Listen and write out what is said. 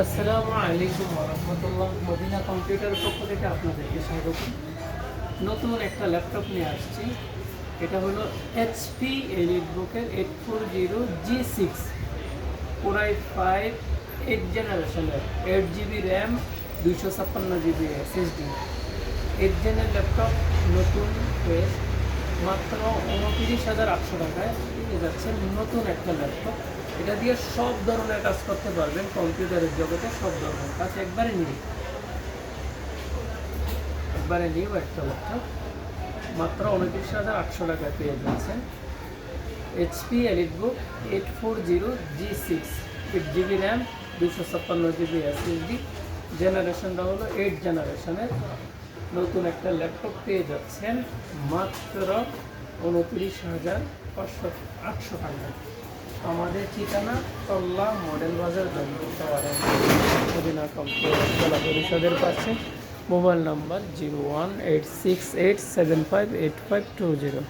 আসসালামু আলাইকুম ওয়া রাহমাতুল্লাহ। মদিনা কম্পিউটারের পক্ষ থেকে আপনাদেরকে স্বাগত। নতুন একটা ল্যাপটপ নিয়ে আসছি। এটা হলো এইচপি এলিটবুকের 840G6 পুরাই 8 জেনারেশনের, 8 জিবি র্যাম, 256 জিবি এসএসডি। 8 জেনের ল্যাপটপ, নতুন ফ্রেশ, মাত্র 29,800 টাকায় পেয়ে যাচ্ছেন নতুন একটা ল্যাপটপ। এটা দিয়ে সব ধরনের কাজ করতে পারবেন, কম্পিউটারের জগতে সব ধরনের কাজ একবারে নিউ একটা ল্যাপটপ মাত্র 29,800 টাকায় পেয়ে যাচ্ছেন। HP EliteBook 840G6, 8 GB RAM, 256 GB SSD. জেনারেশনটা হলো 8 জেনারেশনের নতুন একটা ল্যাপটপ পেয়ে যাচ্ছেন মাত্র 29,800 টাকায়। আমাদের ঠিকানা তল্লা মডেল বাজার দমদম টাওয়ারের মদিনা কম্পিউটার জেলা পরিষদের পাশে। Mobile number 018687585220।